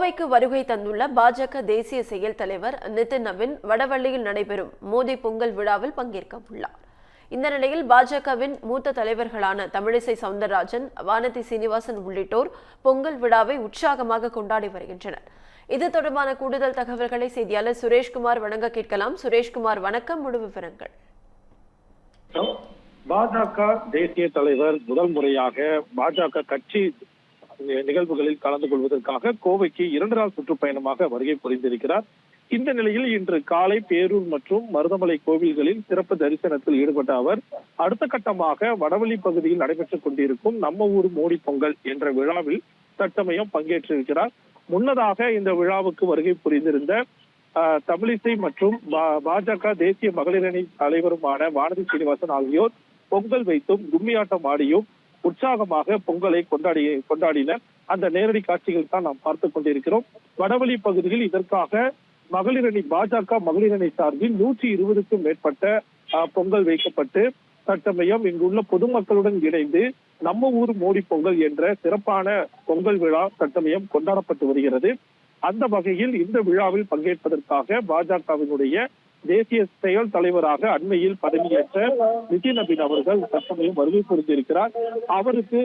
கோவைக்கு வருகை தந்துள்ள பாஜக தேசிய செயல் தலைவர் நிதின் நவீன் வடவள்ளியில் நடைபெறும் மோடி பொங்கல் விழாவில் பங்கேற்க உள்ளார். இந்த நிலையில் பாஜகவின் மூத்த தலைவர்களான தமிழிசை சவுந்தரராஜன், வானதி சீனிவாசன் உள்ளிட்டோர் பொங்கல் விழாவை உற்சாகமாக கொண்டாடி வருகின்றனர். இது தொடர்பான கூடுதல் தகவல்களை செய்தியாளர் சுரேஷ்குமார் வழங்க கேட்கலாம். சுரேஷ்குமார், வணக்கம். முழு விவரங்கள். பாஜக தேசிய தலைவர் முதல் முறையாக பாஜக கட்சி நிகழ்வுகளில் கலந்து கொள்வதற்காக கோவைக்கு 2 நாள் சுற்றுப்பயணமாக வருகை புரிந்திருக்கிறார். இந்த நிலையில் இன்று காலை பேரூர் மற்றும் மருதமலை கோவில்களில் சிறப்பு தரிசனத்தில் ஈடுபட்ட அவர் அடுத்த கட்டமாக வடவள்ளி பகுதியில் நடைபெற்றுக் கொண்டிருக்கும் நம்ம ஊர் மோடி பொங்கல் என்ற விழாவில் தற்சமயம் பங்கேற்றிருக்கிறார். முன்னதாக இந்த விழாவுக்கு வருகை புரிந்திருந்த தமிழிசை மற்றும் பாஜக தேசிய மகளிர் அணி தலைவருமான வானதி சீனிவாசன் ஆகியோர் பொங்கல் வைத்தும் கும்மியாட்டம் ஆடியும் உற்சாகமாக பொங்கலை கொண்டாடினர். அந்த நேரடி காட்சிகள் தான் நாம் பார்த்துக் கொண்டிருக்கிறோம். வடவள்ளி பகுதியில் இதற்காக மகளிர் அணி பாஜக மகளிர் அணி சார்பில் 120க்கும் மேற்பட்ட பொங்கல் வைக்கப்பட்டு தற்சமயம் இங்குள்ள பொதுமக்களுடன் இணைந்து நம்ம ஊர் மோடி பொங்கல் என்ற சிறப்பான பொங்கல் விழா தற்சமயம் கொண்டாடப்பட்டு வருகிறது. அந்த வகையில் இந்த விழாவில் பங்கேற்பதற்காக பாஜகவினுடைய தேசிய செயல் தலைவராக அண்மையில் பதவியேற்ற நிதின் நவீன் அவர்கள் தற்சமயம் வருகை புரிந்திருக்கிறார். அவருக்கு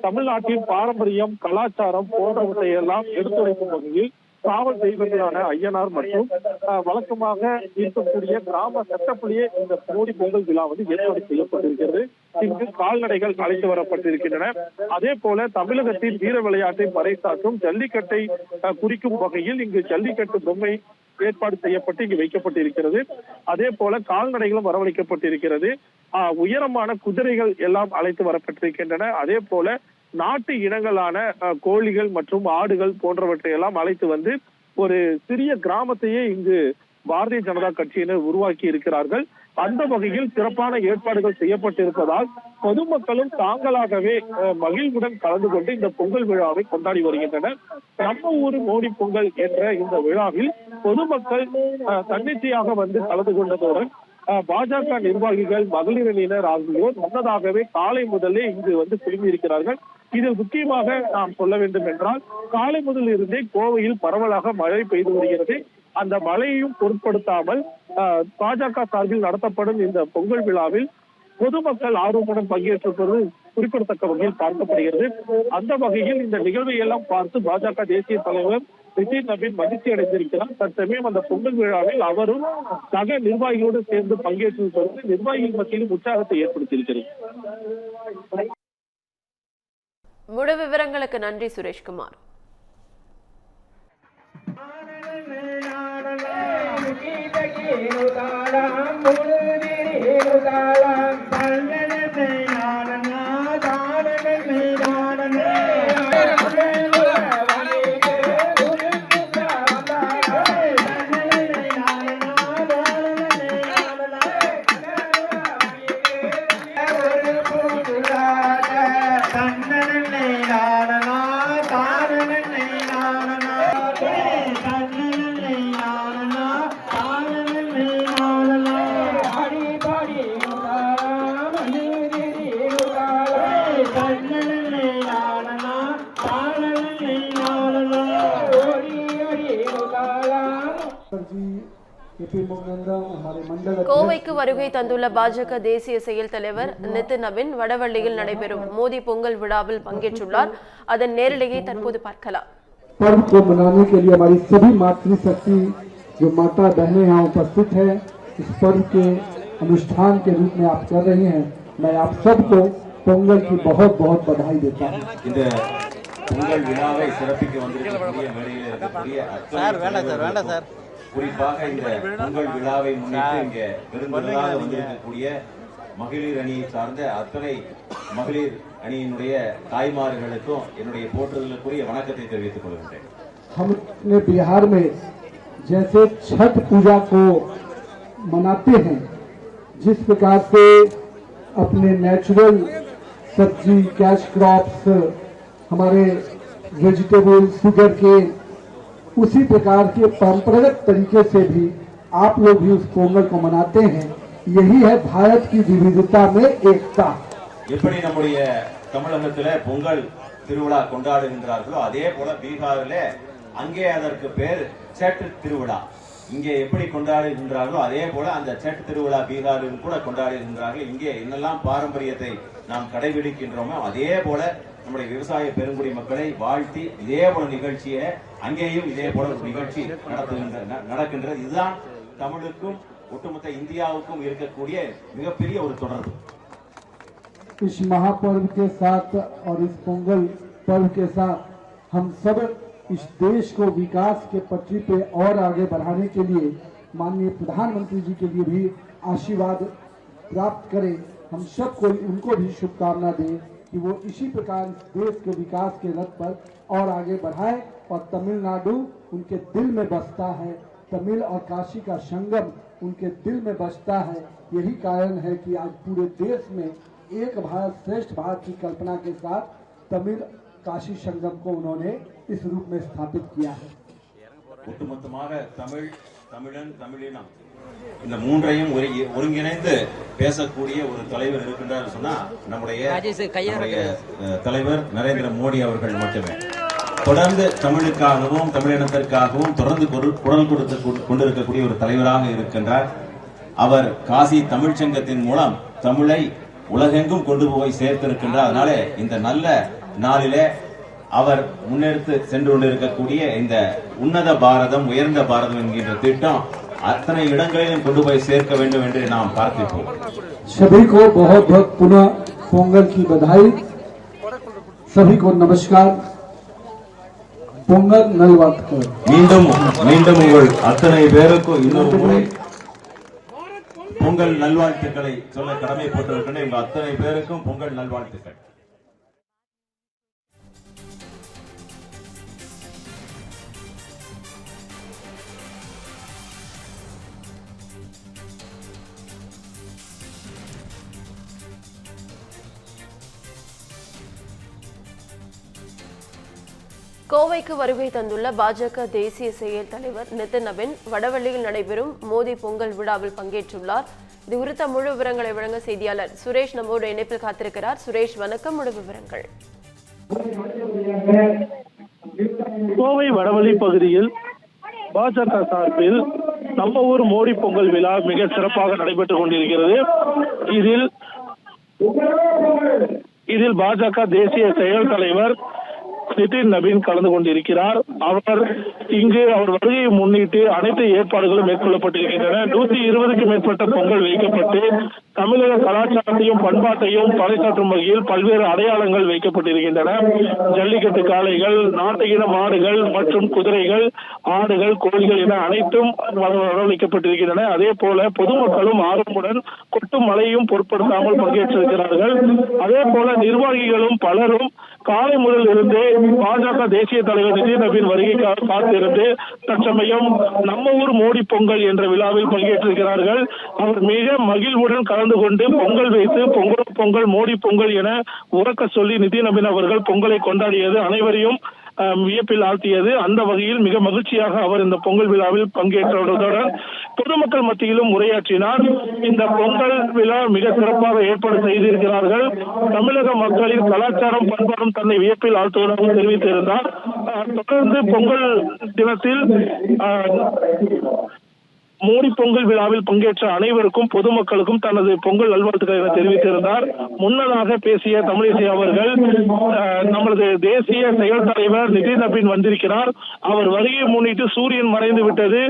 தமிழ்நாட்டின் பாரம்பரியம், கலாச்சாரம் போன்றவற்றையெல்லாம் எடுத்துரைக்கும் வகையில் காவல் தெய்வங்களான ஐயனார் மற்றும் வழக்கமாக இருக்கக்கூடிய கிராம சட்டப்படியே இந்த மோடி பொங்கல் விழா ஏற்பாடு செய்யப்பட்டிருக்கிறது. இங்கு கால்நடைகள் அழைத்து வரப்பட்டிருக்கின்றன. அதே போல தமிழகத்தின் வீர விளையாட்டை பறைசாற்றும் ஜல்லிக்கட்டை குறிக்கும் வகையில் இங்கு ஜல்லிக்கட்டு பொம்மை ஏற்பாடு செய்யப்பட்டு இங்கு வைக்கப்பட்டிருக்கிறது. அதே போல கால்நடைகளும் வரவழைக்கப்பட்டிருக்கிறது. உயரமான குதிரைகள் எல்லாம் அழைத்து வரப்பட்டிருக்கின்றன. அதே போல நாட்டு இனங்களான கோழிகள் மற்றும் ஆடுகள் போன்றவற்றை எல்லாம் அழைத்து வந்து ஒரு சிறிய கிராமத்தையே இங்கு பாரதிய ஜனதா கட்சியினர் உருவாக்கி இருக்கிறார்கள். அந்த வகையில் சிறப்பான ஏற்பாடுகள் செய்யப்பட்டிருப்பதால் பொதுமக்களும் தாங்களாகவே மகிழ்வுடன் கலந்து கொண்டு இந்த பொங்கல் விழாவை கொண்டாடி வருகின்றனர். நம்ம ஊர் மோடி பொங்கல் என்ற இந்த விழாவில் பொதுமக்கள் தன்னிச்சையாக வந்து கலந்து கொண்டதுடன் பாஜக நிர்வாகிகள், மகளிர் அணியினர் ஆகியோர் முன்னதாகவே காலை முதலே இங்கு குழுமி இருக்கிறார்கள். இதில் முக்கியமாக நாம் சொல்ல வேண்டும் என்றால் காலை முதல் இருந்தே கோவையில் பரவலாக மழை பெய்து வருகிறது. அந்த மழையையும் பொருட்படுத்தாமல் பாஜக சார்பில் நடத்தப்படும் இந்த பொங்கல் விழாவில் பொதுமக்கள் ஆர்வமுடன் பங்கேற்றிருப்பது குறிப்பிடத்தக்க வகையில் பார்க்கப்படுகிறது. அந்த வகையில் இந்த நிகழ்வை எல்லாம் பார்த்து பாஜக தேசிய தலைவர் நிதின் நவீன் மகிழ்ச்சி அடைந்திருக்கிறார். தற்சமயம் அந்த பொங்கல் விழாவில் அவரும் சக நிர்வாகிகளோடு சேர்ந்து பங்கேற்றிருப்பது நிர்வாகிகள் மத்தியிலும் உற்சாகத்தை ஏற்படுத்தியிருக்கிறது. முழு விவரங்களுக்கு நன்றி சுரேஷ்குமார். கோவைக்கு வருகை தந்துள்ள பாஜக தேசிய செயல் தலைவர் நிதின் நவீன் வடவள்ளியில் நடைபெறும் மோடி பொங்கல் விழாவில் பங்கேற்றுள்ளார். அதன் நேரலையை தற்போது பார்க்கலாம். पर्व को मनाने के लिए हमारी सभी मातृशक्ति जो माता बहनें यहाँ उपस्थित है, इस पर्व के अनुष्ठान के रूप में आप कर रही हैं, मैं आप सबको பொங்கல் की बहुत बहुत बधाई देता हूँ. இந்த பொங்கல் விழாவை சிறப்பிக்க வந்திருக்கக்கூடிய மேடையில் இருக்கக்கூடிய சார் குறிப்பாக இந்த பொங்கல் விழாவை முன்னிட்டு இங்கே விருந்தினராக வந்திருக்கக்கூடிய மகளிர் அணியை சார்ந்த அத்தனை மகளிர் அணியினுடைய தாய்மார்களுக்கும் என்னுடைய போற்றுதலுக்குரிய வணக்கத்தை தெரிவித்துக் கொள்கின்றேன். हमने बिहार में जैसे छठ पूजा को मनाते हैं, जिस प्रकार से अपने नेचुरल सब्जी, कैश क्रॉप्स, हमारे वेजिटेबल, शुगर के, उसी प्रकार के परंपरागत तरीके से भी आप लोग भी उस पोंगल को मनाते हैं. यही है भारत की विविधता में एकता. எப்படி நம்முடைய தமிழகத்துல பொங்கல் திருவிழா கொண்டாடுகின்றார்களோ அதே போல பீகாரிலே அங்கே அதற்கு பேர் சேட்டு திருவிழா. இங்கே எப்படி கொண்டாடுகின்றார்களோ அதே போல அந்த சேட்டு திருவிழா பீகாரில் கூட கொண்டாடுகின்றார்கள். இங்கே என்னெல்லாம் பாரம்பரியத்தை நாம் கடைபிடிக்கின்றோமோ அதே போல நம்முடைய விவசாய பெருங்குடி மக்களை வாழ்த்தி இதே போல நிகழ்ச்சியை அங்கேயும் இதே போல ஒரு நிகழ்ச்சி நடக்கின்றது. இதுதான் தமிழுக்கும் ஒட்டுமொத்த இந்தியாவுக்கும் இருக்கக்கூடிய மிகப்பெரிய ஒரு தொடர்பு. इस महापर्व के साथ और इस पोंगल पर्व के साथ हम सब इस देश को विकास के पटरी पे और आगे बढ़ाने के लिए माननीय प्रधानमंत्री जी के लिए भी आशीर्वाद प्राप्त करें। हम सबको उनको भी शुभकामना दें कि वो इसी प्रकार इस देश के विकास के रथ पर और आगे बढ़ाए। और तमिलनाडु उनके दिल में बसता है, तमिल और काशी का संगम उनके दिल में बसता है। यही कारण है कि आज पूरे देश में एक भारत श्रेष्ठ भारत की कल्पना के साथ तमिल काशी संगम को उन्होंने इस रूप में स्थापित किया है। ஒட்டுமொத்தமாக தமிழ், தமிழன், தமிழினம் இந்த மூன்றையும் ஒருங்கிணைந்து பேசக்கூடிய ஒரு தலைவர் இருக்கின்றார் சொன்னா நம்முடைய தலைவர் நரேந்திர மோடி அவர்கள் மட்டுமே. தொடர்ந்து தமிழுக்காகவும் தமிழினத்திற்காகவும் தொடர்ந்து குரல் கொடுத்து கொண்டிருக்கக்கூடிய ஒரு தலைவராக இருக்கின்றார். அவர் காசி தமிழ்ச்சங்கத்தின் மூலம் தமிழை உலகெங்கும் கொண்டு போய் சேர்த்திருக்கின்றார். அதனால இந்த நல்ல நாளிலே அவர் முன்னெடுத்து சென்று கொண்டிருக்கக்கூடிய இந்த உன்னத பாரதம், உயர்ந்த பாரதம் என்கின்ற திட்டம் அத்தனை இடங்களிலும் கொண்டு போய் சேர்க்க வேண்டும் என்று நாம் प्रार्थिப்போம். सभी को बहुत बहुत पुनः पोंगल की बधाई। सभी को नमस्कार। पोंगल नलवाड़कर மீண்டும் மீண்டும் உங்கள் அத்தனை பேருக்கும் இன்னொரு முறை பொங்கல் நல்வாழ்த்துக்களை சொல்ல கடமைப்பட்டிருக்கின்ற உங்கள் அத்தனை பேருக்கும் பொங்கல் நல்வாழ்த்துக்கள். கோவைக்கு வருகை தந்துள்ள பாஜக தேசிய செயல் தலைவர் நிதின் நவீன் வடவள்ளியில் நடைபெறும் மோடி பொங்கல் விழாவில் பங்கேற்றுள்ளார். இது குறித்த முழு விவரங்களை வழங்க செய்தியாளர் சுரேஷ் நம்மோடு இணைப்பில் காத்திருக்கிறார். சுரேஷ், வணக்கம். முழு விவரங்கள். கோவை வடவள்ளி பகுதியில் பாஜக சார்பில் நம்ம ஊர் மோடி பொங்கல் விழா மிக சிறப்பாக நடைபெற்றுக் கொண்டிருக்கிறது. இதில் பாஜக தேசிய செயல் தலைவர் நிதின் நவீன் கலந்து கொண்டிருக்கிறார். அவர் வருகையை முன்னிட்டு அனைத்து ஏற்பாடுகளும் மேற்கொள்ளப்பட்டிருக்கின்றன. 120க்கும் மேற்பட்ட பொங்கல் வைக்கப்பட்டு தமிழக கலாச்சாரத்தையும் பண்பாட்டையும் பறைசாற்றும் வகையில் பல்வேறு அடையாளங்கள் வைக்கப்பட்டிருக்கின்றன. ஜல்லிக்கட்டு காளைகள், நாட்டு இன மாடுகள் மற்றும் குதிரைகள், ஆடுகள், கோழிகள் என அனைத்தும் வரவழைக்கப்பட்டிருக்கின்றன. அதே போல பொதுமக்களும் ஆர்வமுடன் கொட்டும் மழையும் பொருட்படுத்தாமல் பங்கேற்றிருக்கிறார்கள். அதே போல நிர்வாகிகளும் பலரும் காலை முதல் இருந்தே பாஜக தேசிய தலைவர் நிதின் நவீன் வருகைக்காக காத்திருந்து தற்சமயம் நம்ம ஊர் மோடி பொங்கல் என்ற விழாவில் பங்கேற்றிருக்கிறார்கள். அவர் மிக மகிழ்வுடன் கலந்து கொண்டு பொங்கல் வைத்து பொங்கல் மோடி பொங்கல் என உறக்க சொல்லி நிதின் நவீன் அவர்கள் பொங்கலை கொண்டாடியது அனைவரையும் வியப்பில் ஆழ்த்தியது. அந்த வகையில் மிக மகிழ்ச்சியாக அவர் இந்த பொங்கல் விழாவில் பங்கேற்றதுடன் பொதுமக்கள் மத்தியிலும் உரையாற்றினார். இந்த பொங்கல் விழா மிக சிறப்பாக ஏற்பாடு செய்திருக்கிறார்கள். தமிழக மக்களின் கலாச்சாரம் பண்பாடும் தன்னை வியப்பில் ஆழ்த்துவதாக தெரிவித்திருந்தார். தொடர்ந்து பொங்கல் தினத்தில் மோடி பொங்கல் விழாவில் பங்கேற்ற அனைவருக்கும் பொதுமக்களுக்கும் தனது பொங்கல் நல்வாழ்த்துக்களை தெரிவித்திருந்தார். முன்னதாக பேசிய தமிழிசை அவர்கள் நமது தேசிய செயல் தலைவர் நிதின் நவீன் வந்திருக்கிறார். அவர் வருகையை முன்னிட்டு சூரியன் மறைந்து விட்டது,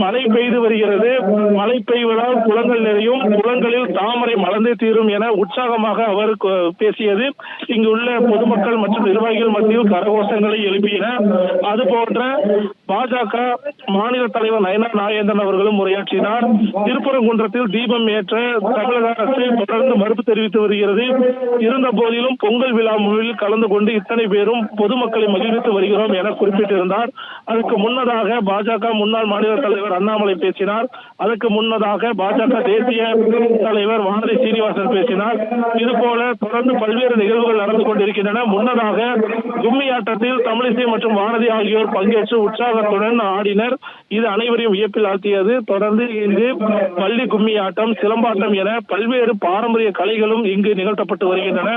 மழை பெய்து வருகிறது, மழை பெய்வதால் குளங்கள் நிறையும், குளங்களில் தாமரை மலர்ந்தே தீரும் என உற்சாகமாக அவர் பேசியது இங்குள்ள பொதுமக்கள் மற்றும் நிர்வாகிகள் மத்தியில் கரகோஷங்களை எழுப்பின. அதுபோன்ற பாஜக மாநில தலைவர் நயனா நாகேந்திரன் அவர்களும் உரையாற்றினார். திருப்பரங்குன்றத்தில் தீபம் ஏற்ற தமிழக அரசு தொடர்ந்து மறுப்பு தெரிவித்து வருகிறது. இருந்த போதிலும் பொங்கல் விழாவில் கலந்து கொண்டு இத்தனை பேரும் பொதுமக்களை மகிழ்வித்து வருகிறோம் என குறிப்பிட்டிருந்தார். அதற்கு முன்னதாக பாஜக முன்னாள் மாநில தலைவர் அண்ணாமலை பேசினார். அதற்கு முன்னதாக பாஜக தேசிய தலைவர் வானதி சீனிவாசன் பேசினார். இதுபோல தொடர்ந்து பல்வேறு நிகழ்வுகள் நடந்து கொண்டிருக்கின்றன. முன்னதாக கும்மி ஆட்டத்தில் தமிழிசை மற்றும் வானதி ஆகியோர் பங்கேற்று உற்சாகத்துடன் ஆடினர். இது அனைவரையும் வியப்பில் ஆழ்த்தியது. தொடர்ந்து இங்கு பள்ளி கும்மி ஆட்டம், சிலம்பாட்டம் என பல்வேறு பாரம்பரிய கலைகளும் இங்கு நிகழ்த்தப்பட்டு வருகின்றன.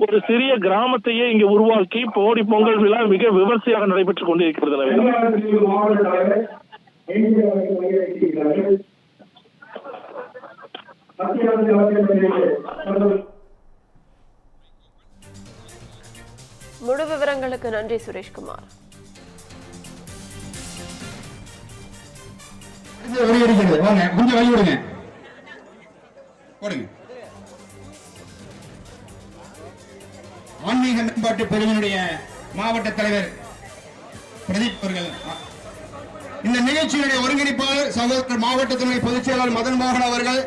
ஒரு சிறிய கிராமத்தையே இங்கு உருவாக்கி போடி பொங்கல் விழா மிக விமர்சையாக நடைபெற்றுக் கொண்டிருக்கிறது. முழு விவரங்களுக்கு நன்றி சுரேஷ்குமார். கொஞ்சம் வழி விடுங்க, போடுங்க. ஆன்மீக மேம்பாட்டு பிரிவினுடைய மாவட்ட தலைவர் பிரதீப் அவர்கள், இந்த நிகழ்ச்சியினுடைய ஒருங்கிணைப்பாளர் சகோதரர் மாவட்டத்தினுடைய பொதுச் செயலாளர் மதன் மோகன் அவர்கள்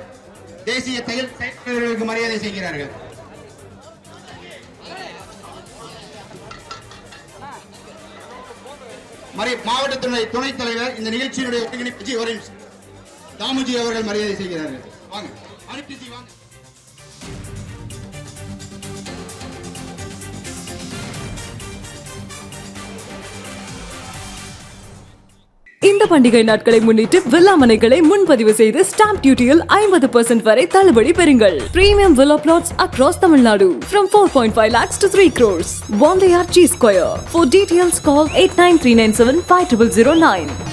தேசிய செயல்களுக்கு மரியாதை செய்கிறார்கள். மாவட்டத்தினுடைய துணைத் தலைவர் இந்த நிகழ்ச்சியினுடைய ஒருங்கிணைப்பு தாமுஜி அவர்கள் மரியாதை செய்கிறார்கள். வாங்க, வாங்க. இந்த பண்டிகை நாட்களை முன்னிட்டு வில்லா மனைகளை முன்பதிவு செய்து ஸ்டாம்ப் டியூட்டியில் 50% வரை தள்ளுபடி பெறுங்கள். Premium villa plots across Tamil Nadu from 4.5 lakhs to 3 crores. Bondeyar G Square. For details call 8939750009.